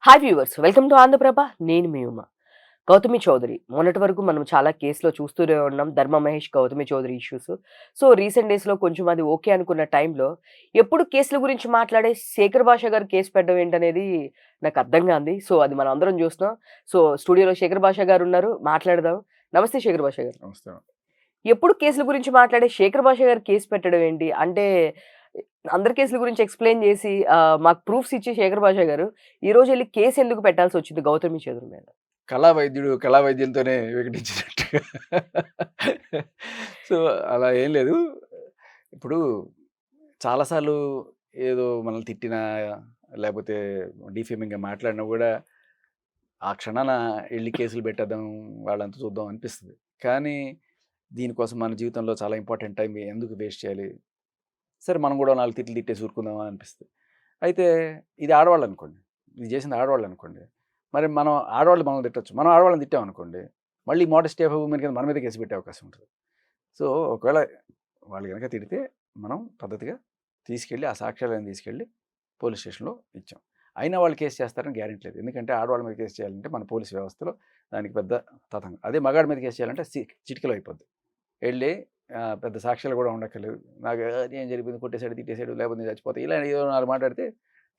Hi viewers, welcome to Andhra Prabha. నేను మీ ఉమ. గౌతమి చౌదరి మొన్నటి వరకు మనం చాలా కేసులో చూస్తూనే ఉన్నాం. Dharma Mahesh, Gautami Chowdary issues. So recent డేస్‌లో కొంచెం అది ఓకే అనుకున్న టైంలో ఎప్పుడు కేసుల గురించి మాట్లాడే శేఖర్ భాష గారు కేసు పెట్టడం ఏంటనేది నాకు అర్థం కాంది. సో అది మనం అందరం చూస్తున్నాం. సో స్టూడియోలో శేఖర్ భాష గారు ఉన్నారు. మాట్లాడదాం. నమస్తే శేఖర్ భాష గారు. నమస్తే. ఎప్పుడు కేసుల గురించి మాట్లాడే శేఖర్ భాష గారు కేసు పెట్టడం ఏంటి? అంటే అందరి కేసుల గురించి ఎక్స్‌ప్లెయిన్ చేసి మాకు ప్రూఫ్స్ ఇచ్చే శేఖర్ భాష గారు ఈరోజు ఎళ్లి కేస్ ఎందుకు పెట్టాల్సొచ్చింది గౌతమి చౌదరి మీద? కళా వైద్యుడు కళా వైద్యంతోనే వికటించినట్టుగా. సో, అలా ఏం లేదు. ఇప్పుడు చాలా సార్లు ఏదో మనల్ని తిట్టినా, లేపోతే డిఫేమింగ్‌గా మాట్లాడినా గూడా, ఆ క్షణాన ఎళ్లి కేసులు పెట్టేద్దాం, వాళ్ళంతా చూద్దాం అనిపిస్తది. కానీ, దీనికోసం మన జీవితంలో చాలా ఇంపార్టెంట్ టైం ఎందుకు వేస్ట్ చేయాలి? సరే మనం గూడా 4 తిట్లు తిట్టేసి ఊరుకుందామా అనిపిస్తది. అయితే ఇది ఆడవాళ్ళనుకోండి. ఇది చేసింది ఆడవాళ్ళనుకోండి. మరి మనం ఆడవాళ్ళు మనల్ని తిట్టొచ్చు. మనం ఆడవాళ్ళని తిట్టామనుకోండి, మళ్ళీ మోడెస్టీ ఆఫ్ వుమెన్ కింద మన మీద కేసు పెట్టే అవకాశం ఉంటది. సో, ఒకవేళ వాళ్ళు గనక తిడితే మనం పద్ధతిగా తీసుకెళ్ళి ఆ సాక్ష్యాలను తీసుకెళ్ళి పోలీస్ స్టేషన్‌లో ఇచ్చాం. అయినా వాళ్ళు కేసు చేస్తారని గ్యారంటీ లేదు. ఎందుకంటే ఆడవాళ్ళ మీద కేసు చేయాలంటే మన పోలీస్ వ్యవస్థలో దానికి పెద్ద తతంగం. అదే మగాడి మీద కేసు చేయాలంటే చిటికెలో అయిపోద్ది. ఎళ్ళి పెద్ద సాక్ష్యాలు కూడా ఉండక్కర్లేదు. నాకు ఏం జరిగింది, కొట్టేసాడు, తిట్టేసాడు, లేకపోతే నేను చచ్చిపోతా, ఇలా ఏదో 4 మాట్లాడితే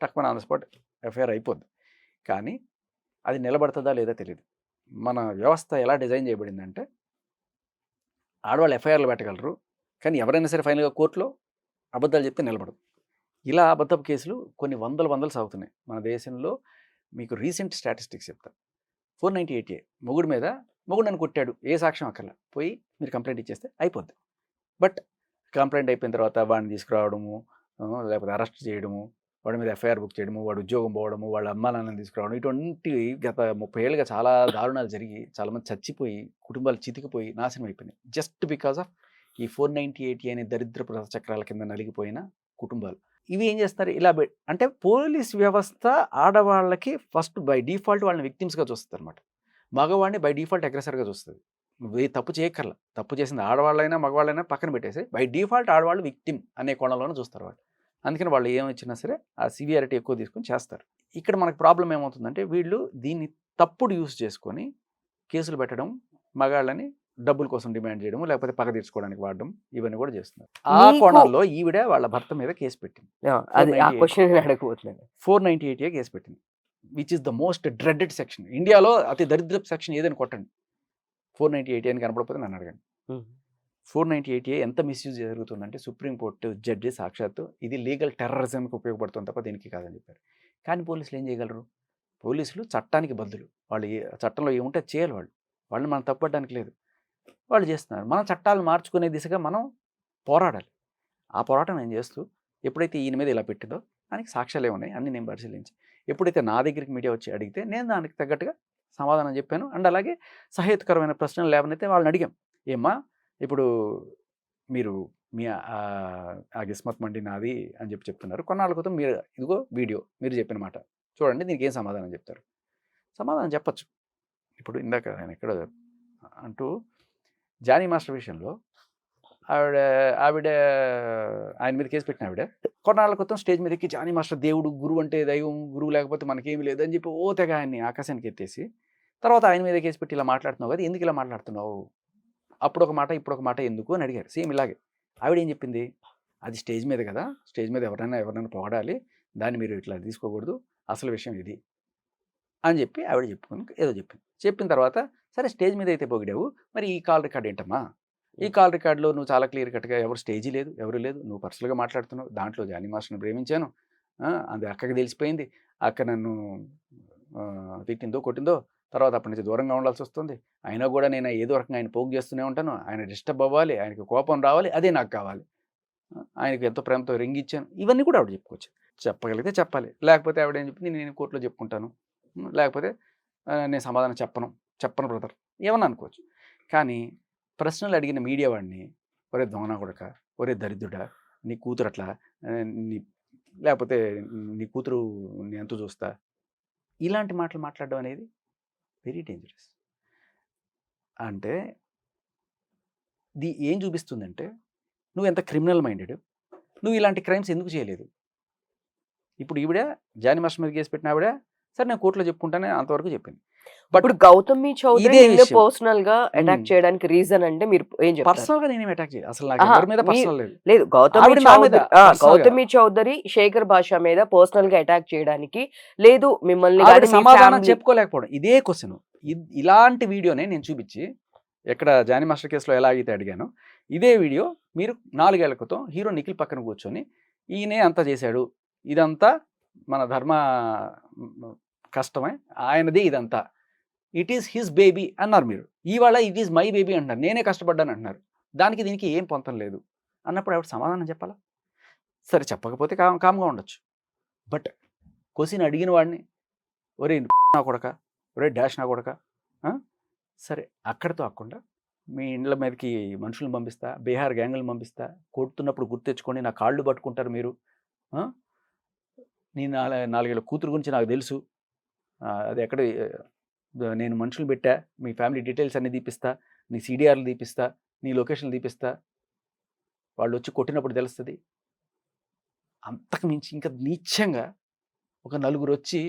టక్‌మని ఆన్ ద స్పాట్ ఎఫ్ఐఆర్ అయిపోద్ది. కానీ అది నిలబడతదా లేదా తెలీదు. మన వ్యవస్థ ఎలా డిజైన్ చేయబడిందంటే, ఆడవాళ్ళు ఎఫ్ఐఆర్‌లు పెట్టగలరు. కానీ ఎవరైనా సరే ఫైనల్‌గా కోర్టులో అబద్ధాలు చెప్తే నిలబడదు. ఇలా అబద్ధపు కేసులు కొన్ని వందలు వందలు సాగుతున్నాయి. మన దేశంలో మీకు రీసెంట్ స్టాటిస్టిక్స్ చెప్తా. 498 మొగుడు మీద మొగుడు నన్ను కొట్టాడు. ఏ సాక్ష్యం అక్కర్లా. పోయి మీరు కంప్లెయింట్ ఇచ్చేస్తే అయిపోద్ది. బట్ కంప్లెయింట్ అయిపోయిన తర్వాత వాడిని తీసుకురావడము, లేకపోతే అరెస్ట్ చేయడము, వాడి మీద ఎఫ్ఐఆర్ బుక్ చేయడము, వాడు ఉద్యోగం పోవడము, వాళ్ళ అమ్మానాన్నని తీసుకురావడం, ఇటువంటివి గత 30 ఏళ్ళుగా చాలా దారుణాలు జరిగి, చాలామంది చచ్చిపోయి, కుటుంబాలు చితికిపోయి నాశనం అయిపోయినాయి. జస్ట్ బికాస్ ఆఫ్ ఈ 498 అనే దరిద్రపు చక్రాల కింద నలిగిపోయిన కుటుంబాలు. ఇవి ఏం చేస్తారు, ఇలా అంటే పోలీస్ వ్యవస్థ ఆడవాళ్ళకి ఫస్ట్ బై డిఫాల్ట్ వాళ్ళని విక్టిమ్స్‌గా చూస్తదనమాట. మగవాడిని బై డిఫాల్ట్ అగ్రెసర్‌గా చూస్తది. నువ్వు ఏ తప్పు చేయక్కర్లా. తప్పు చేసింది ఆడవాళ్ళైనా, మగవాళ్ళైనా పక్కన పెట్టేసి బై డిఫాల్ట్ ఆడవాళ్ళు విక్టిమ్ అనే కోణంలోనే చూస్తారు వాళ్ళు. అందుకని వాళ్ళు ఏమిచ్చినా సరే ఆ సివియారిటీ ఎక్కువ తీసుకొని చేస్తారు. ఇక్కడ మనకు ప్రాబ్లమ్ ఏమవుతుందంటే, వీళ్ళు దీన్ని తప్పుడు యూజ్ చేసుకొని కేసులు పెట్టడం, మగాళ్ళని డబ్బుల కోసం డిమాండ్ చేయడం, లేకపోతే పగ తీర్చుకోవడానికి వాడడం, ఇవన్నీ కూడా చేస్తున్నారు. ఆ మీకు కోణంలో ఈవిడ వాళ్ళ భర్త మీద కేసు పెట్టింది. అది ఆ 498 క్వెషన్ నేను అడగబోతున్నాను. 498 కేసు పెట్టింది. Which is the most dreaded section. ఇండియాలో అతి దరిద్రపు సెక్షన్ ఏదని కొట్టండి. 498 అని కనపడకపోతే నన్ను అడగండి. హ్మ్. 498 ఎంత మిస్‌యూజ్ జరుగుతుందంటే, సుప్రీం కోర్ట్ జడ్జి సాక్షాత్తు ఇది లీగల్ టెర్రరిజంకి ఉపయోగపడుతుంది తప్ప దేనికి కాదని చెప్పారు. కానీ పోలీసులు ఏం చేయగలరు? పోలీసులు చట్టానికి బద్ధులు. వాళ్ళు చట్టంలో ఏముంటే అది చేయాలి వాళ్ళు. వాళ్ళని మనం తప్పట్టడానికి లేదు. వాళ్ళు చేస్తున్నారు. మనం చట్టాలు మార్చుకునే దిశగా మనం పోరాడాలి. ఆ పోరాటం నేను చేస్తూ, ఎప్పుడైతే ఈయన మీద ఇలా పెట్టిందో దానికి సాక్ష్యాలు ఏమున్నాయి అన్నీ నేను పరిశీలించి, ఎప్పుడైతే నా దగ్గరికి మీడియా వచ్చి అడిగితే నేను దానికి తగ్గట్టుగా సమాధానం చెప్పాను. అండ్ అలాగే సహేతుకరమైన ప్రశ్నలు లేవనైతే వాళ్ళని అడిగాం. ఏమ్మా, ఇప్పుడు మీరు మీ గిస్మత్ మండి నాది అని చెప్తున్నారు. కొన్నాళ్ళ క్రితం మీరు ఇదిగో వీడియో మీరు చెప్పిన మాట చూడండి, దీనికి ఏం సమాధానం చెప్తారు? సమాధానం చెప్పచ్చు. ఇప్పుడు ఇందాక ఆయన ఎక్కడ అంటూ జానీ మాస్టర్ విషయంలో ఆవిడ ఆవిడ ఆయన మీద కేసు పెట్టిన ఆవిడ కొన్నాళ్ళ క్రితం స్టేజ్ మీద ఎక్కి జానీ మాస్టర్ దేవుడు, గురువు అంటే దైవం, గురువు లేకపోతే మనకేమీ లేదు అని చెప్పి తెగ ఆయన్ని ఆకాశానికి ఎత్తేసి, తర్వాత ఆయన మీద కేసు పెట్టి ఇలా మాట్లాడుతున్నావు కదా, ఎందుకు ఇలా మాట్లాడుతున్నావు, అప్పుడు ఒక మాట ఇప్పుడు ఒక మాట ఎందుకు అని అడిగారు. సేమ్ ఇలాగే ఆవిడ ఏం చెప్పింది, అది స్టేజ్ మీద కదా, స్టేజ్ మీద ఎవరైనా పొగడాలి, దాన్ని మీరు ఇట్లా తీసుకోకూడదు, అసలు విషయం ఇది అని చెప్పి ఆవిడ చెప్పుకుని ఏదో చెప్పింది. చెప్పిన తర్వాత సరే స్టేజ్ మీద అయితే పొగిడావు, మరి ఈ కాల్ రికార్డ్ ఏంటమ్మా, ఈ కాల్ రికార్డులో నువ్వు చాలా క్లియర్ కట్గా ఎవరు స్టేజీ లేదు, ఎవరు లేదు, నువ్వు పర్సనల్గా మాట్లాడుతున్నావు, దాంట్లో జానీ మాస్టర్ని ప్రేమించాను, అది అక్కకి తెలిసిపోయింది, అక్క నన్ను తిట్టిందో కొట్టిందో, తర్వాత అప్పటి నుంచి దూరంగా ఉండాల్సి వస్తుంది, అయినా కూడా నేను ఏదో రకంగా ఆయన పోగు చేస్తూనే ఉంటాను, ఆయన డిస్టర్బ్ అవ్వాలి, ఆయనకి కోపం రావాలి, అదే నాకు కావాలి, ఆయనకు ఎంతో ప్రేమతో రింగ్ ఇచ్చాను, ఇవన్నీ కూడా ఆవిడ చెప్పుకోవచ్చు. చెప్పగలిగితే చెప్పాలి, లేకపోతే ఆవిడ ఏం చెప్పింది, నేను కోర్టులో చెప్పుకుంటాను, లేకపోతే నేను సమాధానం చెప్పను బ్రదర్ ఏమన్నా అనుకోవచ్చు. కానీ ప్రశ్నలు అడిగిన మీడియా వాడిని, ఒరే దొంగనా కొడక, ఒరే దరిద్రుడా, నీ కూతురు అట్లా, నీ లేకపోతే నీ కూతురు నీ ఎంత చూస్తా, ఇలాంటి మాటలు మాట్లాడడం అనేది వెరీ డేంజరస్. అంటే ఏం చూపిస్తుందంటే, నువ్వు ఎంత క్రిమినల్ మైండెడ్, నువ్వు ఇలాంటి క్రైమ్స్ ఎందుకు చేయలేదు. ఇప్పుడు ఈవిడ జానీ మాస్టర్ మీద కేసు పెట్టిన ఆవిడ సరే నేను కోర్టులో చెప్పుకుంటానే అంతవరకు చెప్పింది. బట్ ఇప్పుడు గౌతమి చౌదరి ఇదే నిన్ను విషయం. పర్సనల్ గా అటాక్ చేయడానికి రీజన్ అంటే మీరు ఏం చెప్తారు? పర్సనల్‌గా నేనేమి అటాక్ చేయలేదు. అసలు నాకు ఆహా! ఎవరి మీద పర్సనల్ లేదు. లేదు గౌతమి ఆవిడ నా మీద చౌదరి పర్సనల్‌గా. గౌతమి చౌదరి శేఖర్ భాష మీద పర్సనల్ గా అటాక్ చేయడానికి లేదు మిమ్మల్ని ఆవిడ గాని మీ సమాధానం ఫ్యామిలీ చెప్పుకోలేకపోవడం. ఇదే క్వెషన్. ఇలాంటి వీడియోనే నేను చూపించి ఎక్కడ జానీ మాస్టర్ కేసులో ఎలా అయితే అడిగానో, ఇదే వీడియో మీరు 4 ఏళ్ల క్రితం హీరో నిఖిల్ పక్కన కూర్చొని ఈయనే అంతా చేశాడు. ఇదంతా మన ధర్మ కష్టమే. ఆయనదే ఇదంతా. ఇట్ ఈస్ హిస్ బేబీ అన్నారు మీరు. ఇవాళ ఇట్ ఈస్ మై బేబీ అంటున్నారు. నేనే కష్టపడ్డాను అంటున్నారు. దానికి దీనికి ఏం పొంతం లేదు అన్నప్పుడు ఆవిడ సమాధానం చెప్పాలా? సరే చెప్పకపోతే కామ్‌గా ఉండొచ్చు. బట్ క్వెషన్ అడిగిన వాడిని ఒరేయ్ నా కొడకా, ఒరేయ్ డాష్ నా కొడకా, సరే అక్కడితో ఆగకుండా మీ ఇండ్ల మీదకి మనుషులను పంపిస్తా, బీహార్ గ్యాంగులను పంపిస్తా, కొడుతున్నప్పుడు గుర్తెచ్చుకోండి, నా కాళ్ళు పట్టుకుంటారు మీరు. నీ 4 ఏళ్ల కూతురు గురించి నాకు తెలుసు. అది ఎక్కడ నేను మనుషులు పెట్టా, మీ ఫ్యామిలీ డీటెయిల్స్ అన్నీ తీపిస్తా, నీ సీడీఆర్లు తీపిస్తా, నీ లొకేషన్లు తీపిస్తా, వాళ్ళు వచ్చి కొట్టినప్పుడు తెలుస్తుంది. అంతకు మించి ఇంకా నీచంగా ఒక నలుగురు వచ్చి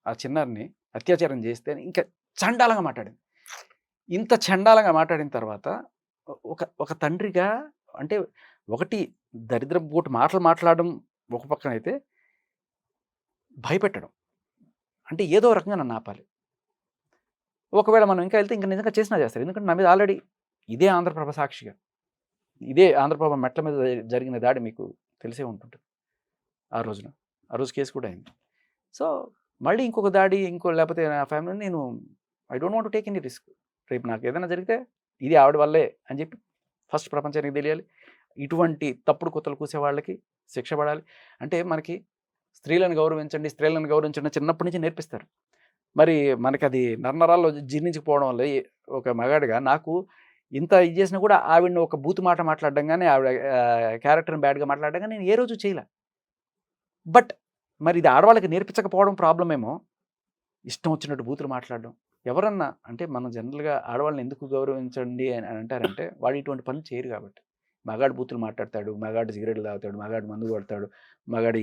ఆ చిన్నారిని అత్యాచారం చేస్తే ఇంకా చండాలంగా మాట్లాడింది. ఇంత చండాలంగా మాట్లాడిన తర్వాత ఒక తండ్రిగా అంటే ఒకటి దరిద్రపు పోటు మాటలు మాట్లాడడం ఒక పక్కన అయితే భయపెట్టడం అంటే ఏదో రకంగా నన్ను ఆపాలి. ఒకవేళ మనం ఇంకా వెళ్తే ఇంకా నిజంగా చేసినా చేస్తారు. ఎందుకంటే నా మీద ఆల్రెడీ ఇదే ఆంధ్రప్రభ సాక్షిగా ఇదే ఆంధ్రప్రభ మెట్ల మీద జరిగిన దాడి మీకు తెలిసే ఉంటుంటుంది. ఆ రోజు కేసు కూడా అయింది. సో మళ్ళీ ఇంకొక దాడి లేకపోతే నా ఫ్యామిలీ నేను I don't want to take any risk. రేపు నాకు ఏదైనా జరిగితే ఇది ఆవిడ వల్లే అని చెప్పి ఫస్ట్ ప్రపంచానికి తెలియాలి. ఇటువంటి తప్పుడు కుతలు కూసే వాళ్ళకి శిక్ష పడాలి. అంటే మనకి స్త్రీలను గౌరవించండి చిన్నప్పటి నుంచి నేర్పిస్తారు. మరి మనకి అది నరనరాల్లో జీర్ణించుకుపోవడం వల్ల ఒక మగాడిగా నాకు ఇంత ఇది చేసినా కూడా ఆవిడని ఒక బూతు మాట మాట్లాడడం కానీ ఆవిడ క్యారెక్టర్ని బ్యాడ్గా మాట్లాడడం కానీ నేను ఏ రోజు చేయలే. బట్ మరి ఇది ఆడవాళ్ళకి నేర్పించకపోవడం ప్రాబ్లం ఏమో. ఇష్టం వచ్చినట్టు బూతులు మాట్లాడడం ఎవరన్నా అంటే మనం జనరల్గా ఆడవాళ్ళని ఎందుకు గౌరవించండి అని అంటారంటే వాడు ఇటువంటి పనులు చేయరు కాబట్టి. మగాడు బూతులు మాట్లాడతాడు, మగాడు సిగరెట్లు తాగుతాడు, మగాడు మందు కొడతాడు, మగాడు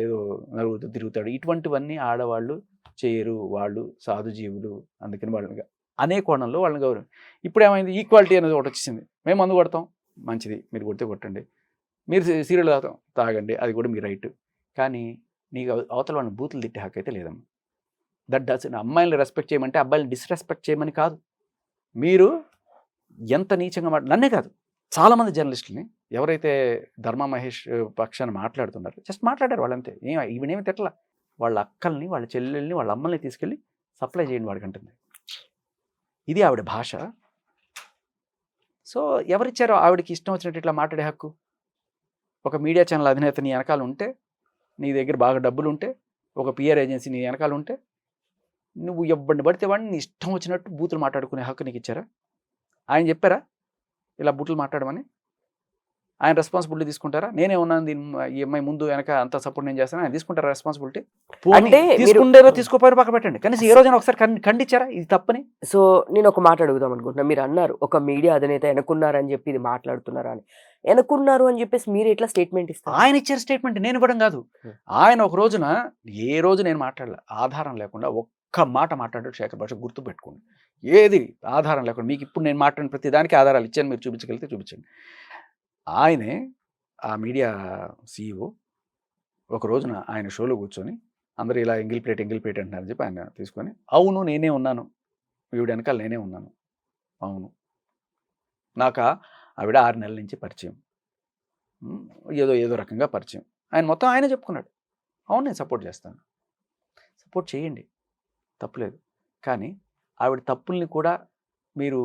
ఏదో నలుగురితో తిరుగుతాడు, ఇటువంటివన్నీ ఆడవాళ్ళు చేయరు. వాళ్ళు సాధుజీవులు, అందుకని వాళ్ళని అనే కోణంలో వాళ్ళని గౌరవం. ఇప్పుడు ఏమైంది, ఈక్వాలిటీ అనేది ఒకటి వచ్చింది. మేము మందు కొడతాం, మంచిది, మీరు కొడితే కొట్టండి, మీరు సీరియల్ తాగండి, అది కూడా మీ రైట్. కానీ నీకు అవతల వాళ్ళని బూతులు తిట్టే హక్కు అయితే లేదమ్మా. దట్ డస్ అమ్మాయిని రెస్పెక్ట్ చేయమంటే అబ్బాయిని డిస్రెస్పెక్ట్ చేయమని కాదు. మీరు ఎంత నీచంగా నన్నే కాదు చాలామంది జర్నలిస్టులని ఎవరైతే ధర్మ మహేష్ పక్షాన్ని మాట్లాడుతున్నారు జస్ట్ మాట్లాడారు వాళ్ళంతే. ఈవెనేమి తిట్ల. వాళ్ళ అక్కల్ని, వాళ్ళ చెల్లెల్ని, వాళ్ళ అమ్మల్ని తీసుకెళ్ళి సప్లై చేయండి వాడికి అంటుంది. ఇది ఆవిడ భాష. సో ఎవరిచ్చారో ఆవిడకి ఇష్టం వచ్చినట్టు ఇట్లా మాట్లాడే హక్కు? ఒక మీడియా ఛానల్ అధినేత నీ వెనకాల ఉంటే, నీ దగ్గర బాగా డబ్బులు ఉంటే, ఒక పిఆర్ ఏజెన్సీ నీ వెనకాల ఉంటే, నువ్వు ఎవ్వడిని పడితే వాడిని నీ ఇష్టం వచ్చినట్టు బూతులు మాట్లాడుకునే హక్కు నీకు ఇచ్చారా? ఆయన చెప్పారా ఇలా బూతులు మాట్లాడమని? ఆయన రెస్పాన్సిబిలిటీ తీసుకుంటారా? నేనే ఉన్నాను దీని ఈ అమ్మాయి ముందు వెనక అంత సపోర్ట్ నేను చేస్తాను, ఆయన తీసుకుంటారా రెస్పాన్సిబిలిటీ? అంటే తీసుకుంటారో తీసుకోపోయారో పక్క పెట్టండి, కనీసం ఏ రోజైనా ఒకసారి ఖండించారా ఇది తప్పని? సో నేను ఒక మాట అడుగుదాం అనుకుంటున్నా. మీరు అన్నారు ఒక మీడియా అధినేత ఎనుకున్నారని చెప్పి ఇది మాట్లాడుతున్నారా అని. ఎనుకున్నారు అని చెప్పేసి మీరు ఎట్లా స్టేట్మెంట్ ఇస్తారు? ఆయన ఇచ్చారు స్టేట్మెంట్, నేను ఇవ్వడం కాదు. ఆయన ఒక రోజున ఏ రోజు నేను మాట్లాడలే, ఆధారం లేకుండా ఒక్క మాట మాట్లాడాడు శేఖర్ భాష. గుర్తు పెట్టుకోండి, ఏది ఆధారం లేకుండా. మీకు ఇప్పుడు నేను మాట్లాడిన ప్రతి దానికి ఆధారాలు ఇచ్చాను, మీరు చూపించగలిగితే చూపించండి. ఆయనే ఆ మీడియా CEO ఒక రోజున ఆయన షోలో కూర్చొని అందరూ ఇలా ఎంగిల్ ప్లేట్ అంటున్నారని చెప్పి ఆయన తీసుకొని, అవును నేనే ఉన్నాను, ఈవిడ వెనకాల నేనే ఉన్నాను, అవును నాకు ఆవిడ 6 నెలల నుంచి పరిచయం, ఏదో రకంగా పరిచయం, ఆయన మొత్తం ఆయనే చెప్పుకున్నాడు. అవును నేను సపోర్ట్ చేస్తాను, సపోర్ట్ చేయండి, తప్పులేదు. కానీ ఆవిడ తప్పుల్ని కూడా మీరు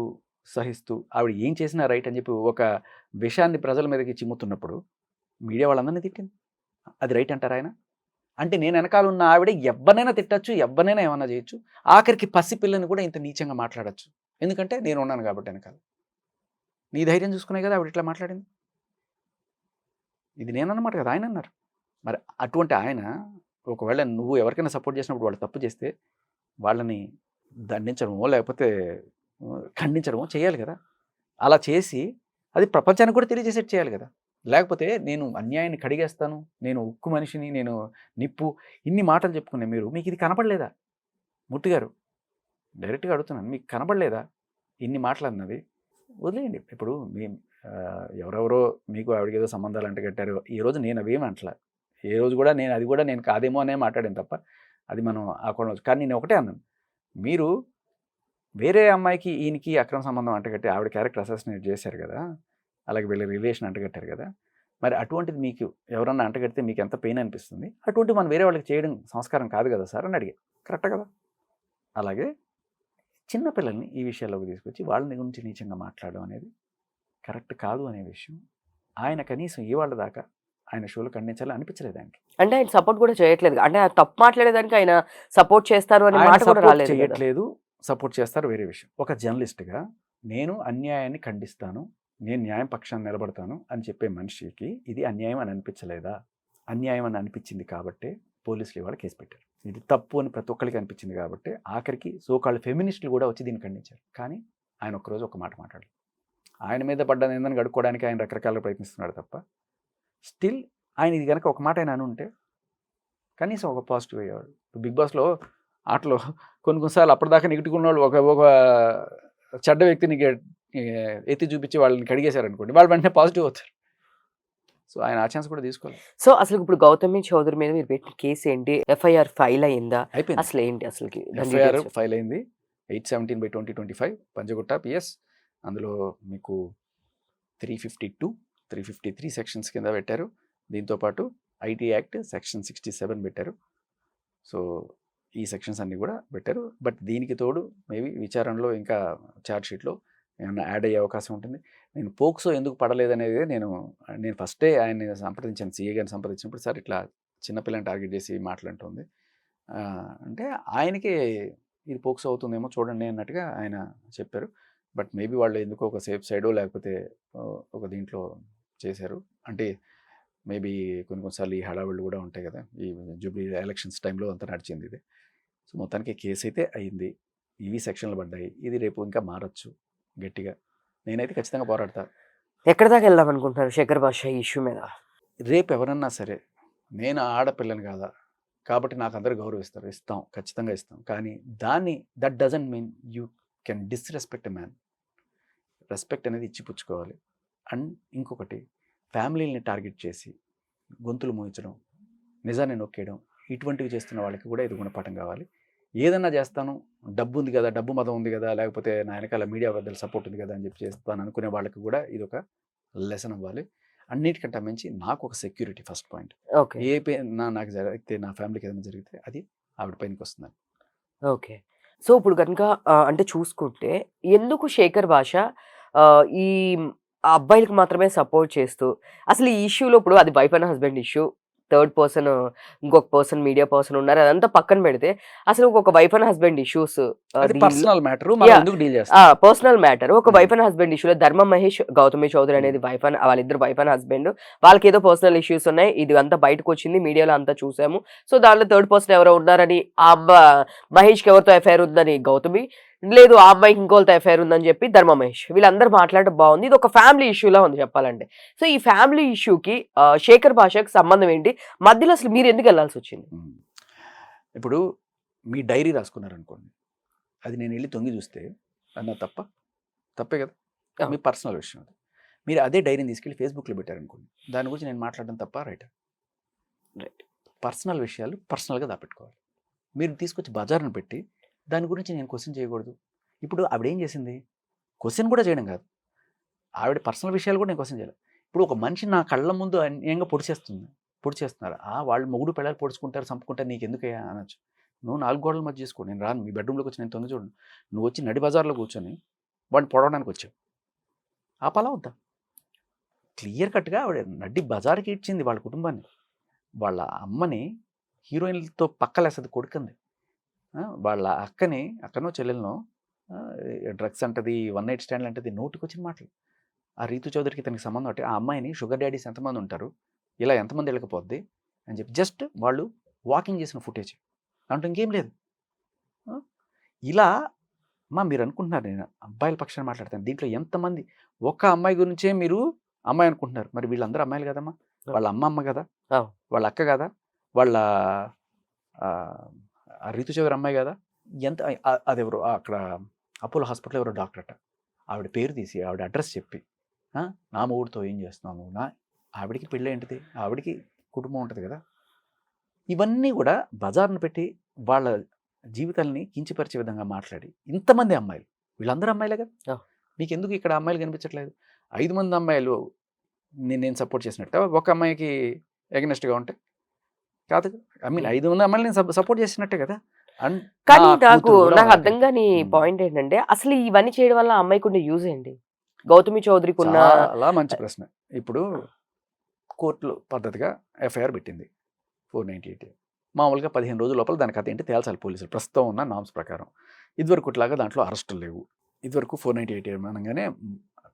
సహిస్తూ ఆవిడ ఏం చేసినా రైట్ అని చెప్పి ఒక విషయాన్ని ప్రజల మీదకి చిమ్ముతున్నప్పుడు మీడియా వాళ్ళందరినీ తిట్టింది. అది రైట్ అంటారా ఆయన? అంటే నేను వెనకాల ఉన్న ఆవిడ ఎవరినైనా తిట్టచ్చు, ఎవరినైనా ఏమన్నా చేయొచ్చు, ఆఖరికి పసిపిల్లని కూడా ఇంత నీచంగా మాట్లాడచ్చు. ఎందుకంటే నేను ఉన్నాను కాబట్టి వెనకాల. నీ ధైర్యం చూసుకునే కదా ఆవిడ ఇట్లా మాట్లాడింది. ఇది నేనన్నమాట కదా, ఆయన అన్నారు. మరి అటువంటి ఆయన ఒకవేళ నువ్వు ఎవరికైనా సపోర్ట్ చేసినప్పుడు వాళ్ళు తప్పు చేస్తే వాళ్ళని దండించడమో లేకపోతే ఖండించడమో చేయాలి కదా. అలా చేసి అది ప్రపంచానికి కూడా తెలియజేసేట్టు చేయాలి కదా. లేకపోతే నేను అన్యాయాన్ని కడిగేస్తాను, నేను ఉక్కు మనిషిని, నేను నిప్పు, ఇన్ని మాటలు చెప్పుకునే మీరు మీకు ఇది కనపడలేదా? మూర్తి గారు డైరెక్ట్గా అడుగుతున్నాను, మీకు కనపడలేదా ఇన్ని మాటలు అన్నది? వదిలేయండి. ఇప్పుడు మీ ఎవరెవరో మీకు ఆవిడకి ఏదో సంబంధాలు అంటగట్టారు, ఈరోజు నేను అవేమి అంటలా, ఏ రోజు కూడా నేను అది కూడా నేను కాదేమో అనే మాట్లాడాను తప్ప, అది మనం ఆ కోణం. కానీ నేను ఒకటే అన్నాను, మీరు వేరే అమ్మాయికి ఈయనకి అక్రమ సంబంధం అంటగట్టి ఆవిడ క్యారెక్టర్ అసాసినేట్ చేశారు కదా, అలాగే వీళ్ళ రిలేషన్ అంటగట్టారు కదా, మరి అటువంటిది మీకు ఎవరన్నా అంటగడితే మీకు ఎంత పెయిన్ అనిపిస్తుంది? అటువంటిది మనం వేరే వాళ్ళకి చేయడం సంస్కారం కాదు కదా సార్ అని అడిగాను. కరెక్టే కదా? అలాగే చిన్నపిల్లల్ని ఈ విషయాల్లోకి తీసుకొచ్చి వాళ్ళని గురించి నీచంగా మాట్లాడడం అనేది కరెక్ట్ కాదు అనే విషయం ఆయన కనీసం ఇవాళ దాకా ఆయన షోలో ఖండించాలని అనిపించలేదు ఆయనకి. అంటే ఆయన సపోర్ట్ కూడా చేయట్లేదు. అంటే ఆ తప్పు మాట్లాడేదానికి ఆయన సపోర్ట్ చేస్తారు అనే ఆయన మాట కూడా సపోర్ట్ రాలేదు కదా. చేయట్లేదు, సపోర్ట్ చేస్తారు వేరే విషయం. ఒక జర్నలిస్ట్గా నేను అన్యాయాన్ని ఖండిస్తాను, నేను న్యాయం పక్షాన్ని నిలబడతాను అని చెప్పే మనిషికి ఇది అన్యాయం అని అనిపించలేదా? అన్యాయం అని అనిపించింది కాబట్టే పోలీసులు ఇవాళ కేసు పెట్టారు. ఇది తప్పు అని ప్రతి ఒక్కరికి అనిపించింది కాబట్టి ఆఖరికి సోకాళ్ళు ఫెమినిస్టులు కూడా వచ్చి దీన్ని ఖండించారు. కానీ ఆయన ఒక్కరోజు ఒక మాట మాట్లాడలేదు. ఆయన మీద పడ్డ నిందని గడుక్కోవడానికి ఆయన రకరకాలుగా ప్రయత్నిస్తున్నాడు తప్ప, స్టిల్ ఆయన ఇది కనుక ఒక మాట ఆయన అనుంటే కనీసం ఒక పాజిటివ్ అయ్యేవాడు. బిగ్ బాస్లో ఆటలో కొన్నిసార్లు అప్పటిదాకా నెగిటివ్ ఉన్న వాళ్ళు ఒక చెడ్డ వ్యక్తిని ఎత్తి చూపించి వాళ్ళని కడిగేశారనుకోండి, వాళ్ళు వెంటనే పాజిటివ్ అవుతారు. సో ఆయన ఆ ఛాన్స్ కూడా తీసుకోవాలి. సో అసలు ఇప్పుడు గౌతమి చౌదరి మీద మీరు పెట్టిన కేసు ఏంటి? ఎఫ్ఐఆర్ ఫైల్ అయిందా? అయిపోయింది. అసలు ఏంటి అసలుకి? ఎఫ్ఐఆర్ ఫైల్ అయింది 817/2025 పంజగుట్ట పిఎస్. అందులో మీకు 352, 353 సెక్షన్స్ కింద పెట్టారు. దీంతోపాటు ఐటీ యాక్ట్ సెక్షన్ 67 పెట్టారు. సో ఈ సెక్షన్స్ అన్నీ కూడా పెట్టారు. బట్ దీనికి తోడు మేబీ విచారణలో ఇంకా ఛార్జ్షీట్లో ఏమైనా యాడ్ అయ్యే అవకాశం ఉంటుంది. నేను పోక్సో ఎందుకు పడలేదనేది నేను ఫస్టే ఆయన్ని సంప్రదించాను, సీఏ గారిని సంప్రదించినప్పుడు, సార్ ఇట్లా చిన్నపిల్లని టార్గెట్ చేసి మాట్లాడుతుంది అంటే ఆయనకి ఇది పోక్సో అవుతుందేమో చూడండి అన్నట్టుగా ఆయన చెప్పారు. బట్ మేబీ వాళ్ళు ఎందుకో ఒక సేఫ్ సైడో లేకపోతే ఒక దీంట్లో చేశారు. అంటే మేబీ కొన్నిసార్లు ఈ హడావిళ్ళు కూడా ఉంటాయి కదా, ఈ జూబ్లీ ఎలక్షన్స్ టైంలో అంతా నడిచింది ఇది. సో మొత్తానికి కేసు అయితే అయింది, ఇవి సెక్షన్లు పడ్డాయి. ఇది రేపు ఇంకా మారచ్చు గట్టిగా. నేనైతే ఖచ్చితంగా పోరాడతా. ఎక్కడి దాకా వెళ్దాం అనుకుంటున్నారు శేఖర్ భాష ఈ ఇష్యూ మీద? రేపు ఎవరన్నా సరే, నేను ఆడపిల్లని కాదా కాబట్టి నాకు అందరూ గౌరవిస్తారు, ఇస్తాం, ఖచ్చితంగా ఇస్తాం. కానీ that doesn't mean you can disrespect a man. Respect అనేది ఇచ్చి పుచ్చుకోవాలి. అండ్ ఇంకొకటి, ఫ్యామిలీని టార్గెట్ చేసి గొంతులు మోయించడం, నిజాన్ని నొక్కేయడం, ఇటువంటివి చేస్తున్న వాళ్ళకి కూడా ఇది గుణపాఠం కావాలి. ఏదన్నా చేస్తాను, డబ్బు ఉంది కదా, డబ్బు మతం ఉంది కదా, లేకపోతే నా వెనకాల మీడియా వద్దల సపోర్ట్ ఉంది కదా అని చెప్పి చేస్తాను అనుకునే వాళ్ళకి కూడా ఇది ఒక లెసన్ అవ్వాలి. అన్నిటికంటే మించి నాకు ఒక సెక్యూరిటీ ఫస్ట్ పాయింట్. ఓకే. నాకు జరిగితే, నా ఫ్యామిలీకి ఏదైనా జరిగితే అది ఆవిడ పైనకి వస్తుందని. ఓకే. సో ఇప్పుడు కనుక అంటే చూసుకుంటే ఎందుకు శేఖర్ భాష ఈ అబ్బాయిలకి మాత్రమే సపోర్ట్ చేస్తూ, అసలు ఈ ఇష్యూలో ఇప్పుడు అది wife and husband issue, third person ఇంకొక పర్సన్ మీడియా పర్సన్ ఉన్నారు, అదంతా పక్కన పెడితే అసలు ఒక wife and husband issues personal matter, మనం ఎందుకు డీల్ చేస్తాం? Personal matter. ఒక వైఫ్ అండ్ హస్బెండ్ ఇష్యూలో ధర్మ మహేష్, గౌతమి చౌదరి అనేది వాళ్ళిద్దరు వైఫ్ అండ్ హస్బెండ్, వాళ్ళకి ఏదో పర్సనల్ ఇష్యూస్ ఉన్నాయి, ఇది అంతా బయటకు వచ్చింది, మీడియాలో అంతా చూసాము. సో దాంట్లో థర్డ్ పర్సన్ ఎవరో ఉన్నారని, ఆ మహేష్కి ఎవరితో ఎఫ్ఐఆర్ ఉందని గౌతమి, లేదు ఆ అమ్మాయికి ఇంకోళ్ళతో ఎఫ్ఐఆర్ ఉందని చెప్పి ధర్మ మహేష్, వీళ్ళందరూ మాట్లాడడం బాగుంది. ఇది ఒక ఫ్యామిలీ ఇష్యూలా ఉంది చెప్పాలంటే. సో ఈ ఫ్యామిలీ ఇష్యూకి శేఖర్ భాషకి సంబంధం ఏంటి? మధ్యలో అసలు మీరు ఎందుకు వెళ్ళాల్సి వచ్చింది? ఇప్పుడు మీ డైరీ రాసుకున్నారనుకోండి, అది నేను వెళ్ళి తొంగి చూస్తే అన్న తప్పే కదా, మీ పర్సనల్ విషయం అది. మీరు అదే డైరీని తీసుకెళ్ళి ఫేస్బుక్లో పెట్టారనుకోండి, దాని గురించి నేను మాట్లాడడం తప్ప రైట్? పర్సనల్ విషయాలు పర్సనల్గా దాపెట్టుకోవాలి. మీరు తీసుకొచ్చి బజార్ను పెట్టి దాని గురించి నేను క్వశ్చన్ చేయకూడదు. ఇప్పుడు ఆవిడ ఏం చేసింది? క్వశ్చన్ కూడా చేయడం కాదు, ఆవిడ పర్సనల్ విషయాలు కూడా నేను క్వశ్చన్ చేయలేదు. ఇప్పుడు ఒక మనిషి నా కళ్ళ ముందు అన్యాయంగా పొడిచేస్తున్నారు, వాళ్ళు మొగుడు పిల్లలు పొడుచుకుంటారు, చంపుకుంటారు, నీకు ఎందుకయ్యా అనొచ్చు. నువ్వు 4 గోడల మధ్య చేసుకో, నేను రాను, మీ బెడ్రూమ్లోకి వచ్చి నేను తొంగి చూడండి. నువ్వు వచ్చి నడి బజార్లో కూర్చొని వాడిని పొడవడానికి వచ్చావు, ఆపాలా వద్దా? క్లియర్ కట్గా ఆవిడ నడి బజార్కి ఇచ్చింది వాళ్ళ కుటుంబాన్ని, వాళ్ళ అమ్మని హీరోయిన్లతో పక్కలేస్తుంది, కొడుకుంది, వాళ్ళ అక్కనో చెల్లెలనో డ్రగ్స్ అంటది, 1 నైట్ స్టాండ్లు అంటది, నోటికి వచ్చిన మాటలు. ఆ రీతు చౌదరికి తనకి సంబంధం అంటే, ఆ అమ్మాయిని షుగర్ డాడీస్ ఎంతమంది ఉంటారు, ఇలా ఎంతమంది వెళ్ళకపోద్ది అని చెప్పి జస్ట్ వాళ్ళు వాకింగ్ చేసిన ఫుటేజ్, దాంట్లో ఇంకేం లేదు. ఇలా మీరు అనుకుంటున్నారు నేను అబ్బాయిల పక్షాన్ని మాట్లాడతాను, దీంట్లో ఎంతమంది, ఒక్క అమ్మాయి గురించే మీరు అమ్మాయి అనుకుంటున్నారు. మరి వీళ్ళందరూ అమ్మాయిలు కదమ్మా, వాళ్ళ అమ్మ కదా, అవును. వాళ్ళ అక్క కదా, వాళ్ళ రీతు చౌదరి అమ్మాయి కదా, ఎంత అదెవరు అక్కడ అపోలో హాస్పిటల్ ఎవరో డాక్టర్ అట, ఆవిడ పేరు తీసి ఆవిడ అడ్రస్ చెప్పి నా మూడుతో ఏం చేస్తున్నావు నువ్వు, ఆవిడికి పెళ్ళి ఏంటిది, ఆవిడికి కుటుంబం ఉంటుంది కదా, ఇవన్నీ కూడా బజార్ను పెట్టి వాళ్ళ జీవితాలని కించపరిచే విధంగా మాట్లాడి ఇంతమంది అమ్మాయిలు, వీళ్ళందరూ అమ్మాయిలే కదా, మీకు ఎందుకు ఇక్కడ అమ్మాయిలు కనిపించట్లేదు? 5 మంది అమ్మాయిలు నేను సపోర్ట్ చేసినట్టు ఒక అమ్మాయికి ఎగనెస్ట్గా ఉంటే కాదు. ఐ మీన్ 5 మంది అమ్మాయిలు నేను సపోర్ట్ చేసినట్టే కదా. అండ్ కానీ నాకు అర్థం కాని పాయింట్ ఏంటంటే, అసలు ఇవన్నీ చేయడం వల్ల అమ్మాయికి ఉండే యూజ్ ఏంటి? గౌతమి చౌదరికి ఉన్న చాలా మంచి ప్రశ్న. ఇప్పుడు కోర్టులో పద్ధతిగా ఎఫ్ఐఆర్ పెట్టింది 498. మామూలుగా 15 రోజుల లోపల దాని కథ ఏంటి తేల్చాలి పోలీసులు, ప్రస్తుతం ఉన్న నామ్స్ ప్రకారం. ఇదివరకు ఇట్లాగా దాంట్లో అరెస్టులు లేవు. ఇదివరకు 498 అనగానే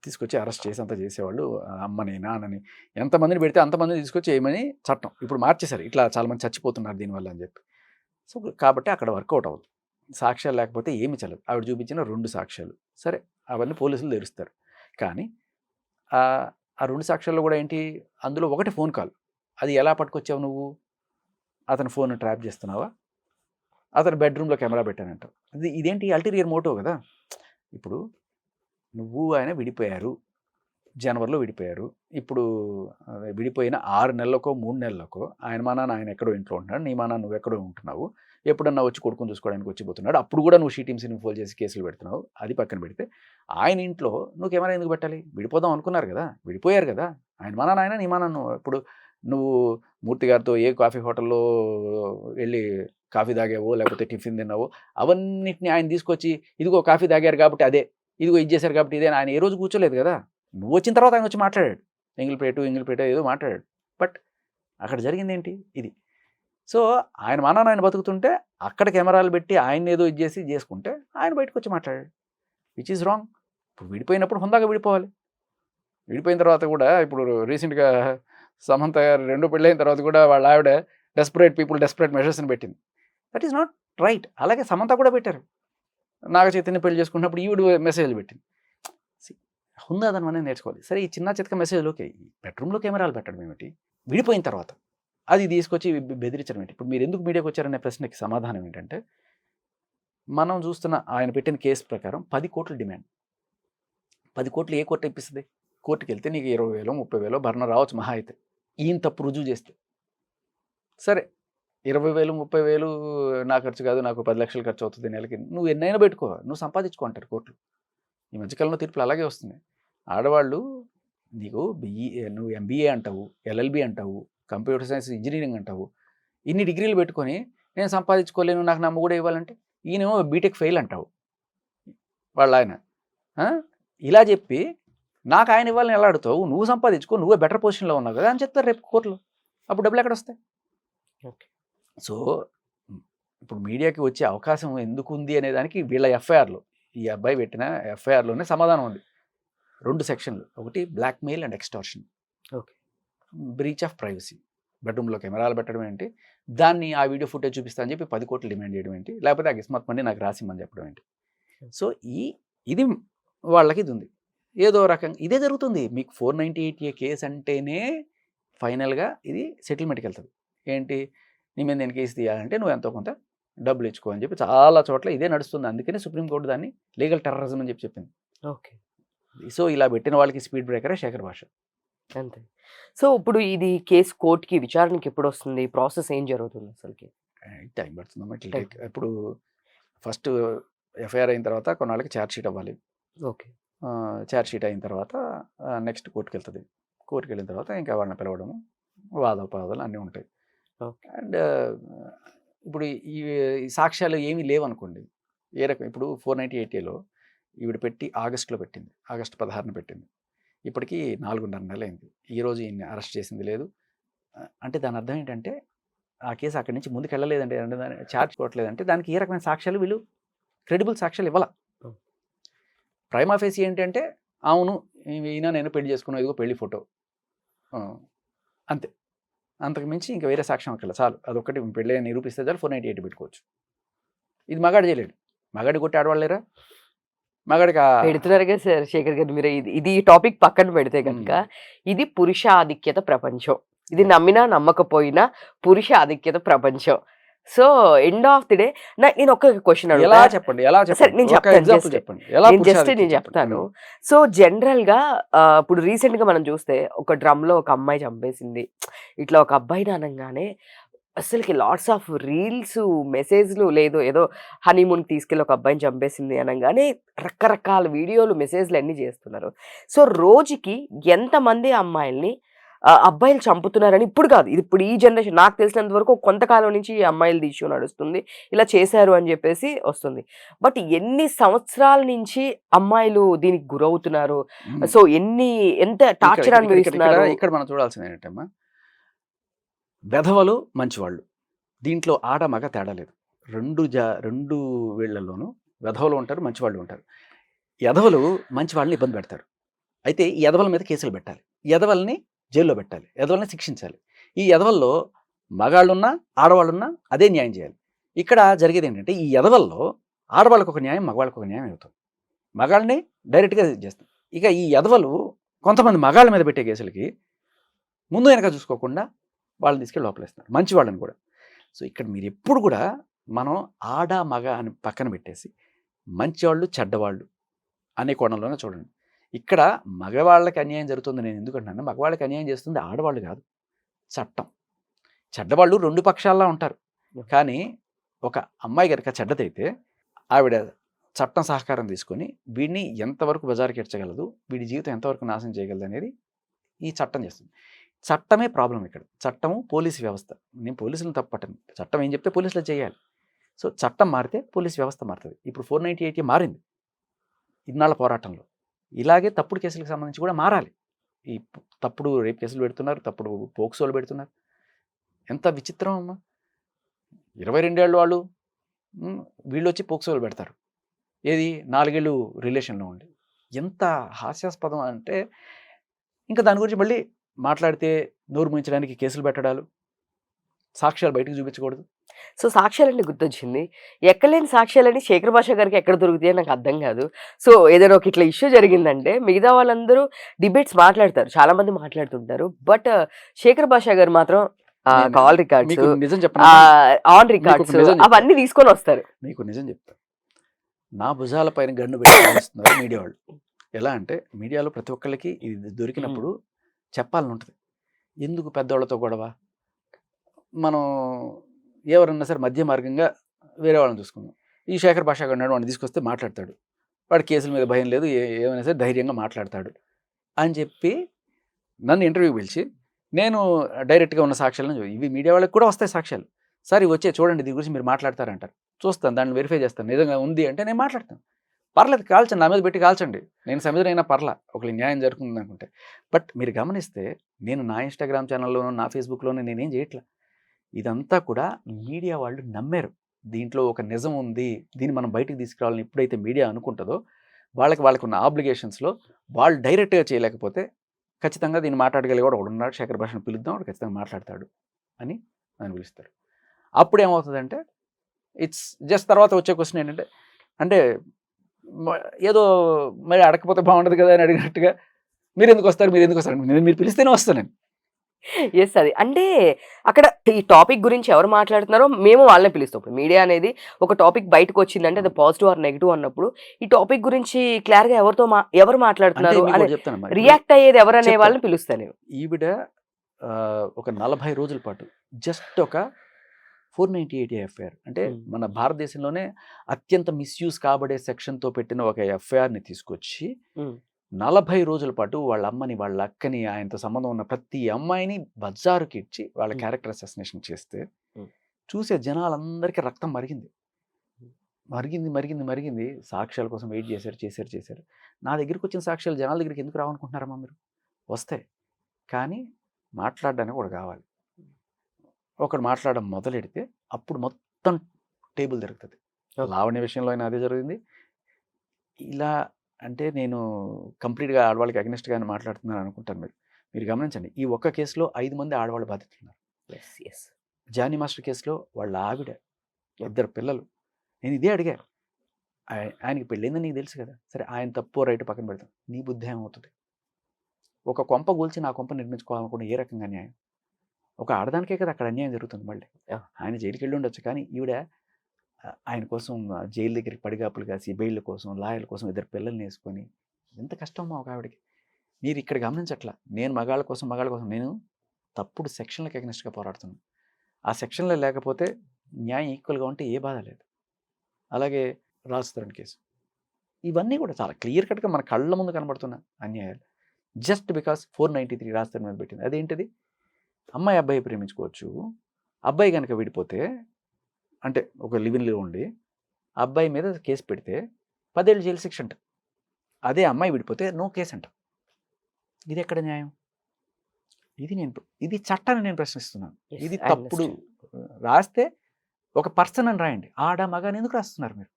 తీసుకొచ్చి అరెస్ట్ చేసి అంతా చేసేవాళ్ళు, అమ్మని నాన్నని ఎంతమందిని పెడితే అంతమందిని తీసుకొచ్చి చేయమని చట్టం. ఇప్పుడు మార్చేశారు, ఇట్లా చాలామంది చచ్చిపోతున్నారు దీనివల్ల అని చెప్పి. సో కాబట్టి అక్కడ వర్కౌట్ అవ్వదు, సాక్ష్యాలు లేకపోతే ఏమి చల్లదు. ఆవిడ చూపించిన 2 సాక్ష్యాలు సరే, అవన్నీ పోలీసులు తెరుస్తారు. కానీ ఆ 2 సాక్ష్యాల్లో కూడా ఏంటి, అందులో ఒకటి ఫోన్ కాల్, అది ఎలా పట్టుకొచ్చావు నువ్వు, అతని ఫోన్ ట్రాప్ చేస్తున్నావా, అతని బెడ్రూమ్లో కెమెరా పెట్టానంటావు, ఇదేంటి అల్టీరియర్ మోటివ్ కదా. ఇప్పుడు నువ్వు ఆయన విడిపోయారు, జనవరిలో విడిపోయారు. ఇప్పుడు విడిపోయిన 6 నెలలకో 3 నెలలకో ఆయన మా నాన్న ఆయన ఎక్కడో ఇంట్లో ఉంటున్నాడు, నీ మా నాన్న నువ్వు ఎక్కడో ఉంటున్నావు, ఎప్పుడన్నా వచ్చి కొడుకుని చూసుకోవడానికి వచ్చిపోతున్నాడు, అప్పుడు కూడా నువ్వు షీటీమ్స్ని ఫోన్ చేసి కేసులు పెడుతున్నావు. అది పక్కన పెడితే ఆయన ఇంట్లో నువ్వు కెమెరా ఎందుకు పెట్టాలి? విడిపోదాం అనుకున్నారు కదా, విడిపోయారు కదా, ఆయన మా నాన్న ఆయన నీ మా నాన్న. ఇప్పుడు నువ్వు మూర్తి గారితో ఏ కాఫీ హోటల్లో వెళ్ళి కాఫీ తాగావో లేకపోతే టిఫిన్ తిన్నావో అవన్నిటిని ఆయన తీసుకొచ్చి ఇదిగో కాఫీ తాగారు కాబట్టి అదే, ఇదిగో ఇది చేశారు కాబట్టి ఇదే, ఆయన ఏ రోజు కూర్చోలేదు కదా. నువ్వు వచ్చిన తర్వాత ఆయన వచ్చి మాట్లాడాడు, ఎంగిల్ ప్లేట్ ఏదో మాట్లాడాడు. బట్ అక్కడ జరిగింది ఏంటి ఇది. సో ఆయన మా నాన్న ఆయన బతుకుతుంటే అక్కడ కెమెరాలు పెట్టి ఆయన ఏదో ఇది చేసి చేసుకుంటే ఆయన బయటకు వచ్చి మాట్లాడాడు, విచ్ ఈజ్ రాంగ్. ఇప్పుడు విడిపోయినప్పుడు హుందాగా విడిపోవాలి. విడిపోయిన తర్వాత కూడా ఇప్పుడు రీసెంట్గా సమంత గారు 2 పెళ్ళైన తర్వాత కూడా వాళ్ళ ఆవిడ డెస్పరేట్ మెజర్స్ని పెట్టింది. That is not right. అలాగే సమంత కూడా పెట్టారు, నాగ చైతన్య పెళ్లి చేసుకున్నప్పుడు ఈవిడ మెసేజ్లు పెట్టింది. హుందాదనం అనేది నేర్చుకోవాలి. సరే ఈ చిన్న చితక మెసేజ్లోకి బెడ్రూమ్లో కెమెరాలు పెట్టడం ఏమిటి, విడిపోయిన తర్వాత అది తీసుకొచ్చి బెదిరించడం ఏంటి? ఇప్పుడు మీరు ఎందుకు మీడియాకి వచ్చారనే ప్రశ్నకి సమాధానం ఏంటంటే, మనం చూస్తున్న ఆయన పెట్టిన కేసు ప్రకారం 10 కోట్ల డిమాండ్. 10 కోట్లు ఏ కోర్టు ఇప్పిస్తుంది? కోర్టుకి వెళ్తే నీకు 20,000 30,000 భరణ రావచ్చు మహా అయితే, ఈయన తప్పు రుజువు చేస్తే. సరే 20,000 30,000 నా ఖర్చు కాదు, నాకు 10 లక్షలు ఖర్చు అవుతుంది నెలకి, నువ్వు ఎన్నైనా పెట్టుకో, నువ్వు సంపాదించుకో అంటారు కోర్టులు. ఈ మధ్యకాలంలో తీర్పులు అలాగే వస్తున్నాయి. ఆడవాళ్ళు నీకు నువ్వు MBA అంటావు, LLB అంటావు, కంప్యూటర్ సైన్స్ ఇంజనీరింగ్ అంటావు, ఇన్ని డిగ్రీలు పెట్టుకొని నేను సంపాదించుకోలేను, నాకు నా మొగుడే ఇవ్వాలంటే, ఈయనేమో బీటెక్ ఫెయిల్ అంటావు వాళ్ళ ఆయన. ఇలా చెప్పి నాకు ఆయన ఇవ్వాలని ఎలా అడుగుతావు? నువ్వు సంపాదించుకో, నువ్వే బెటర్ పొజిషన్లో ఉన్నావు కదా అని చెప్తారు రేపు కోర్టులో. అప్పుడు డబ్బులు ఎక్కడ వస్తాయి? ఓకే. సో ఇప్పుడు మీడియాకి వచ్చే అవకాశం ఎందుకు ఉంది అనే దానికి వీళ్ళ ఎఫ్ఐఆర్లో, ఈ అబ్బాయి పెట్టిన ఎఫ్ఐఆర్లోనే సమాధానం ఉంది. 2 సెక్షన్లు, ఒకటి blackmail and extortion, okay, breach of privacy, బెడ్రూమ్లో కెమెరాలు పెట్టడం ఏంటి, దాన్ని ఆ వీడియో ఫుటేజ్ చూపిస్తా అని చెప్పి 10 కోట్లు డిమాండ్ చేయడం ఏంటి, లేకపోతే ఆ కిస్మత్ మనీ నాకు రాసిమ్మని చెప్పడం ఏంటి. సో ఇది వాళ్ళకి ఇది ఉంది. ఏదో రకంగా ఇదే జరుగుతుంది. మీకు 498A కేసు అంటేనే ఫైనల్గా ఇది సెటిల్మెంట్కి వెళ్తుంది. ఏంటి, నీ మీద నేను కేసు తీయాలంటే నువ్వు ఎంతో కొంత డబ్బులు ఇచ్చుకో అని చెప్పి చాలా చోట్ల ఇదే నడుస్తుంది. అందుకనే సుప్రీంకోర్టు దాన్ని లీగల్ టెర్రరిజం అని చెప్పి చెప్పింది. ఓకే. సో ఇలా పెట్టిన వాళ్ళకి స్పీడ్ బ్రేకరే శేఖర్ భాష. అంతే. సో ఇప్పుడు ఇది కేసు కోర్టుకి విచారణకి ఎప్పుడు వస్తుంది, ప్రాసెస్ ఏం జరుగుతుంది అసలుకి? టైం పడుతుందమ్మా. ఇప్పుడు ఫస్ట్ ఎఫ్ఐఆర్ అయిన తర్వాత కొన్నాళ్ళకి ఛార్జ్ షీట్ అవ్వాలి. ఓకే. ఛార్జ్ షీట్ అయిన తర్వాత నెక్స్ట్ కోర్టుకి వెళ్తుంది. కోర్టుకి వెళ్ళిన తర్వాత ఇంకా వాళ్ళని పిలవడము, వాదోపవాదాలు అన్నీ ఉంటాయి. అండ్ ఇప్పుడు ఈ సాక్ష్యాలు ఏమీ లేవనుకోండి, ఏ రకం, ఇప్పుడు 498Aలో ఈవిడ పెట్టి ఆగస్టులో పెట్టింది, ఆగస్టు 16న పెట్టింది, ఇప్పటికీ 4.5 నెలలు అయింది. ఈరోజు ఈయన్ని అరెస్ట్ చేసింది లేదు. అంటే దాని అర్థం ఏంటంటే ఆ కేసు అక్కడి నుంచి ముందుకు వెళ్ళలేదంటే, దాన్ని ఛార్జ్ కొట్టలేదంటే దానికి ఏ రకమైన సాక్ష్యాలు వీళ్ళు క్రెడిబుల్ సాక్ష్యాలు ఇవ్వాల. ప్రైమా ఫేసి ఏంటంటే అవును ఈయన నేను పెళ్లి చేసుకున్నాను, ఇదిగో పెళ్లి ఫోటో, అంతే. అంతకు మించి ఇంకా వేరే సాక్ష్యం అక్కర్లేదు, చాలు. అదొక్కటి పెళ్ళి నిరూపిస్తే చాలు 498 పెట్టుకోవచ్చు. ఇది మగాడు చేయలేడు. మగాడి కొట్టి ఆడవాళ్ళేరా. మగాడికి పెడుతున్నారు కదా సార్ శేఖర్ గారు మీరు. ఇది టాపిక్ పక్కన పెడితే కనుక ఇది పురుష ఆధిక్యత ప్రపంచం. ఇది నమ్మినా నమ్మకపోయినా పురుష ఆధిక్యత ప్రపంచం. So end of the day నేను ఒక క్వశ్చన్ ఎలా అడుగుతా. చెప్పండి, ఎలా సరే చెప్పండి, నేను ఒక చెప్తాను ఎగ్జాంపుల్ జస్ట్. చెప్పండి, ఎలా నేను చెప్తాను. సో జనరల్ గా ఇప్పుడు రీసెంట్ గా మనం చూస్తే ఒక డ్రమ్ లో ఒక అమ్మాయి చంపేసింది, ఇట్లా ఒక అబ్బాయిని అనగానే అసలుకి లాట్స్ ఆఫ్ రీల్స్, మెసేజ్లు, లేదు ఏదో హనీమూన్ తీసుకెళ్ళి ఒక అబ్బాయిని చంపేసింది అనగానే రకరకాల వీడియోలు, మెసేజ్లు అన్ని చేస్తున్నారు. సో రోజుకి ఎంతమంది అమ్మాయిల్ని అబ్బాయిలు చంపుతున్నారని, ఇప్పుడు కాదు, ఇది ఇప్పుడు ఈ జనరేషన్, నాకు తెలిసినంత వరకు కొంతకాలం నుంచి ఈ అమ్మాయిలు ఇష్యూ నడుస్తుంది, ఇలా చేశారు అని చెప్పేసి వస్తుంది. బట్ ఎన్ని సంవత్సరాల నుంచి అమ్మాయిలు దీనికి గురవుతున్నారు, సో ఎంత టార్చర్ అనుభవిస్తున్నారు. ఇక్కడ మనం చూడాల్సింది ఏంటంటే వెధవలు మంచివాళ్ళు, దీంట్లో ఆడ మగ తేడా లేదు. రెండు వీళ్ళల్లోనూ వెధవలు ఉంటారు, మంచివాళ్ళు ఉంటారు. ఎధవలు మంచి వాళ్ళని ఇబ్బంది పెడతారు. అయితే ఈ ఎధవల మీద కేసులు పెట్టాలి, ఎధవల్ని జైల్లో పెట్టాలి, ఎధవల్ని శిక్షించాలి. ఈ ఎధవల్లో మగాళ్ళున్నా ఆడవాళ్ళున్నా అదే న్యాయం చేయాలి. ఇక్కడ జరిగేది ఏంటంటే ఈ ఎధవల్లో ఆడవాళ్ళకు ఒక న్యాయం, మగవాళ్ళకు ఒక న్యాయం అవుతుంది. మగాళ్ళని డైరెక్ట్గా చేస్తాం. ఇక ఈ ఎధవలు కొంతమంది మగాళ్ళ మీద పెట్టే కేసులకి ముందు వెనక చూసుకోకుండా వాళ్ళని తీసుకెళ్ళి లోపలేస్తున్నారు, మంచి వాళ్ళని కూడా. సో ఇక్కడ మీరు ఎప్పుడు కూడా మనం ఆడ మగ అని పక్కన పెట్టేసి మంచివాళ్ళు చెడ్డవాళ్ళు అనే కోణంలోనే చూడండి. ఇక్కడ మగవాళ్ళకి అన్యాయం జరుగుతుంది నేను ఎందుకంటున్నాను, మగవాళ్ళకి అన్యాయం చేస్తుంది ఆడవాళ్ళు కాదు, చట్టం. చెడ్డవాళ్ళు రెండు పక్షాల్లో ఉంటారు. కానీ ఒక అమ్మాయి కనుక చెడ్డదైతే ఆవిడ చట్టం సహకారం తీసుకొని వీడిని ఎంతవరకు బజారుకి ఎడ్చగలదు, వీడి జీవితం ఎంతవరకు నాశనం చేయగలదు అనేది ఈ చట్టం చేస్తుంది. చట్టమే ప్రాబ్లం ఇక్కడ. చట్టము పోలీసు వ్యవస్థ. నేను పోలీసులను తప్పట్టను, చట్టం ఏం చెప్తే పోలీసులు చేయాలి. సో చట్టం మారితే పోలీసు వ్యవస్థ మారుతుంది. ఇప్పుడు 498 మారింది ఇన్నాళ్ళ పోరాటంలో. ఇలాగే తప్పుడు కేసులకు సంబంధించి కూడా మారాలి. ఈ తప్పుడు రేప్ కేసులు పెడుతున్నారు, తప్పుడు పోక్సోలు పెడుతున్నారు. ఎంత విచిత్రం అమ్మా. 22 ఏళ్ళ వాళ్ళు వీళ్ళు వచ్చి పోక్సోలు పెడతారు. ఏది 4 ఏళ్ళు రిలేషన్లో ఉండి. ఎంత హాస్యాస్పదం అంటే ఇంకా దాని గురించి మళ్ళీ మాట్లాడితే నోరు ముయించడానికి కేసులు పెట్టడాలు, సాక్ష్యాలు బయటకు చూపించకూడదు. సో సాక్ష్యాలంటే గుర్తొచ్చింది, ఎక్కలేని సాక్ష్యాలని శేఖర్ భాష గారికి ఎక్కడ దొరుకుతాయో నాకు అర్థం కాదు. సో ఏదైనా ఒక ఇట్లా ఇష్యూ జరిగిందంటే మిగతా వాళ్ళందరూ డిబేట్స్ మాట్లాడతారు, చాలా మంది మాట్లాడుతుంటారు. బట్ శేఖర్ భాష గారు మాత్రం కాల్ రికార్డ్స్, నిజం చెప్పండి, ఆన్ రికార్డ్స్ అవన్నీ తీసుకొని వస్తారు. మీకు నిజం చెప్తారు, నా భుజాల పైన గన్ను పెట్టుకున్నారు మీడియా వాళ్ళు. ఎలా అంటే మీడియాలో ప్రతి ఒక్కళ్ళకి ఇది దొరికినప్పుడు చెప్పాలని ఉంటుంది. ఎందుకు పెద్దవాళ్ళతో గొడవ, మనం ఎవరన్నా సరే మధ్య మార్గంగా వేరే వాళ్ళని చూసుకుందాం. ఈ శేఖర్ భాష గారు వాడిని తీసుకొస్తే మాట్లాడతాడు, వాడి కేసుల మీద భయం లేదు, ఏమైనా సరే ధైర్యంగా మాట్లాడతాడు అని చెప్పి నన్ను ఇంటర్వ్యూ పిలిచి నేను డైరెక్ట్గా ఉన్న సాక్ష్యాలను ఇవి మీడియా వాళ్ళకి కూడా వస్తాయి సాక్ష్యాలు. సార్ ఇవి వచ్చే చూడండి, దీని గురించి మీరు మాట్లాడతారంటారు. చూస్తాను, దాన్ని వెరిఫై చేస్తాను, నిజంగా ఉంది అంటే నేను మాట్లాడతాను. పర్లేదు, కాల్చండి, నా మీద పెట్టి కాల్చండి, నేను సమిధునైనా పర్లా, ఒకరికి న్యాయం జరుగుతుంది అనుకుంటే. బట్ మీరు గమనిస్తే నేను నా ఇన్స్టాగ్రామ్ ఛానల్లోనూ నా ఫేస్బుక్లోనూ నేనేం చేయట్లా. ఇదంతా కూడా మీడియా వాళ్ళు నమ్మారు, దీంట్లో ఒక నిజం ఉంది, దీన్ని మనం బయటకు తీసుకురావాలని ఎప్పుడైతే మీడియా అనుకుంటుందో వాళ్ళకున్న ఆబ్లిగేషన్స్లో వాళ్ళు డైరెక్ట్గా చేయలేకపోతే ఖచ్చితంగా దీన్ని మాట్లాడగలిగేవాడు ఒకడు ఉన్నాడు, శేఖర్ భాషను పిలుద్దాం, వాడు ఖచ్చితంగా మాట్లాడతాడు అని నన్ను పిలుస్తారు. అప్పుడు ఏమవుతుందంటే ఇట్స్ జస్ట్ తర్వాత వచ్చే క్వశ్చన్ ఏంటంటే, అంటే ఏదో మరి అడగకపోతే బాగుండదు కదా అని అడిగినట్టుగా, మీరు ఎందుకు వస్తారు మీరు పిలిస్తేనే వస్తాను నేను. ఎస్, అది అంటే అక్కడ ఈ టాపిక్ గురించి ఎవరు మాట్లాడుతున్నారో మేము వాళ్ళనే పిలుస్తాం. ఇప్పుడు మీడియా అనేది ఒక టాపిక్ బయటకు వచ్చిందంటే అది పాజిటివ్ ఆర్ నెగిటివ్ అన్నప్పుడు ఈ టాపిక్ గురించి క్లియర్ గా ఎవరు మాట్లాడుతున్నారు రియాక్ట్ అయ్యేది ఎవరు అనే వాళ్ళని పిలుస్తాను. ఈవిడ ఒక 40 రోజుల పాటు జస్ట్ ఒక 498 ఎఫ్ఐఆర్ అంటే మన భారతదేశంలోనే అత్యంత మిస్యూజ్ కాబడే సెక్షన్తో పెట్టిన ఒక ఎఫ్ఐఆర్ని తీసుకొచ్చి 40 రోజుల పాటు వాళ్ళ అమ్మని, వాళ్ళ అక్కని, ఆయనతో సంబంధం ఉన్న ప్రతి అమ్మాయిని బజారుకి ఇచ్చి వాళ్ళ క్యారెక్టర్ అసాసినేషన్ చేస్తే చూసే జనాలందరికీ రక్తం మరిగింది. సాక్ష్యాల కోసం వెయిట్ చేశారు. నా దగ్గరికి వచ్చిన సాక్ష్యాలు జనాల దగ్గరికి ఎందుకు రావనుకుంటున్నారమ్మా మీరు? వస్తాయి, కానీ మాట్లాడడానికి కూడా కావాలి. ఒకడు మాట్లాడడం మొదలెడితే అప్పుడు మొత్తం టేబుల్ తిరుగుతుంది. లావణ్య విషయంలో అయినా అదే జరిగింది. ఇలా అంటే నేను కంప్లీట్గా ఆడవాళ్ళకి అగ్నెస్ట్గానే మాట్లాడుతున్నాను అనుకుంటాను. మీరు గమనించండి, ఈ ఒక్క కేసులో 5 మంది ఆడవాళ్ళు బాధితున్నారు. జానీ మాస్టర్ కేసులో వాళ్ళ ఆవిడ, 2 పిల్లలు. నేను ఇదే అడిగాను, ఆయనకి పెళ్ళిందని నీకు తెలుసు కదా, సరే ఆయన తప్పు రైట్ పక్కన పెడతాం, నీ బుద్ధి ఏమవుతుంది? ఒక కొంప కూల్చి నా కొంప నిర్మించుకోవాలనుకుంటే ఏ రకంగా న్యాయం? ఒక ఆడదానికే కదా అక్కడ అన్యాయం జరుగుతుంది మళ్ళీ. ఆయన జైలుకి వెళ్ళి ఉండొచ్చు, కానీ ఈవిడ ఆయన కోసం జైలు దగ్గరికి పడిగాపులు కాసి బెయిల్ కోసం లాయర్ల కోసం 2 పిల్లల్ని వేసుకొని ఎంత కష్టమో ఒక ఆవిడకి. మీరు ఇక్కడ గమనించట్లా, నేను మగాళ్ళ కోసం నేను తప్పుడు సెక్షన్లకు అగెనిస్ట్గా పోరాడుతున్నాను. ఆ సెక్షన్లో లేకపోతే న్యాయం ఈక్వల్గా ఉంటే ఏ బాధ లేదు. అలాగే రాజస్థాన్ కేసు, ఇవన్నీ కూడా చాలా క్లియర్ కట్గా మన కళ్ళ ముందు కనబడుతున్న అన్యాయాలు. జస్ట్ బికాస్ 493 రాజస్థాన్ మీద పెట్టింది. అదేంటిది? అమ్మాయి అబ్బాయి ప్రేమించుకోవచ్చు, అబ్బాయి కనుక విడిపోతే అంటే ఒక లివిన్లో ఉండి అబ్బాయి మీద కేసు పెడితే 10 ఏళ్ళు జైలు శిక్ష అంట. అదే అమ్మాయి విడిపోతే నో కేసు అంట. ఇది ఎక్కడ న్యాయం? ఇది చట్టాన్ని నేను ప్రశ్నిస్తున్నాను. ఇది తప్పుడు. రాస్తే ఒక పర్సన్ అని రాయండి, ఆడ మగ అని ఎందుకు రాస్తున్నారు మీరు?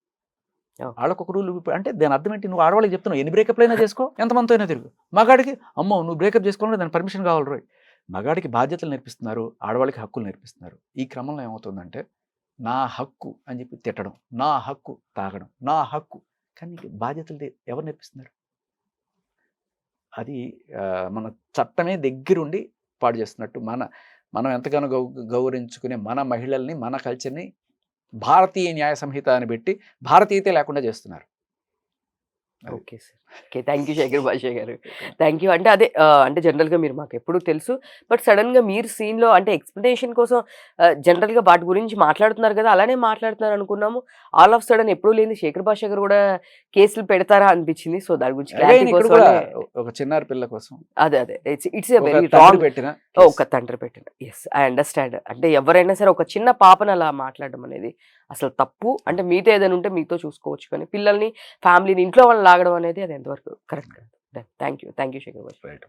వాళ్ళకు ఒక రూల్ అంటే దాని అర్థం ఏంటి? నువ్వు ఆడవాళ్ళకి చెప్తున్నావు ఎన్ని బ్రేకప్లు అయినా చేసుకో, ఎంతమందితో అయినా తిరుగు. మగాడికి అమ్మో నువ్వు బ్రేకప్ చేసుకోవాలంటే దాని పర్మిషన్ కావాలి రోయ్. మగాడికి బాధ్యతలు నేర్పిస్తున్నారు, ఆడవాళ్ళకి హక్కులు నేర్పిస్తున్నారు. ఈ క్రమంలో ఏమవుతుందంటే నా హక్కు అని చెప్పి తిట్టడం, నా హక్కు తాగడం, నా హక్కు, కానీ బాధ్యతలు ఎవరు నేర్పిస్తున్నారు? అది మన చట్టమే దగ్గరుండి పాడు చేస్తున్నట్టు. మనం ఎంతగానో గౌరవించుకునే మన మహిళల్ని, మన కల్చర్ని భారతీయ న్యాయ సంహిత అని పెట్టి భారతీయతే లేకుండా చేస్తున్నారు. Okay sir. Okay, thank you Shekhar Basha గారు. Thank you. అంటే అదే అంటే జనరల్గా మీరు మాకు ఎప్పుడు తెలుసు, బట్ సడన్గా మీరు సీన్లో అంటే ఎక్స్ప్లెనేషన్ కోసం జనరల్గా వాటి గురించి మాట్లాడుతున్నారు కదా, అలానే మాట్లాడుతున్నారు అనుకున్నాము. ఆల్ ఆఫ్ సడన్ ఎప్పుడు లేని శేఖర్ భాష గారు కూడా కేసులు పెడతారా అనిపించింది. సో దాని గురించి clarity ఇక్కడ కోసం కూడా ఒక చిన్నారి పిల్ల కోసం అదే ఇట్స్ ఎ ఒక వెరీ తండ్రి రాంగ్. పెట్టిన ఒక తండ్రి పెట్టిన, ఎస్ ఐ అండర్స్టాండ్. అంటే ఎవరైనా సరే ఒక చిన్న పాపను అలా మాట్లాడడం అనేది అసలు తప్పు. అంటే మీతో ఏదైనా ఉంటే మీతో చూసుకోవచ్చు, కానీ పిల్లల్ని, ఫ్యామిలీని, ఇంట్లో వాళ్ళని లాగడం అనేది అది ఎంతవరకు కరెక్ట్ కాదు. థ్యాంక్ యూ శేఖర్ భాష. రైట్.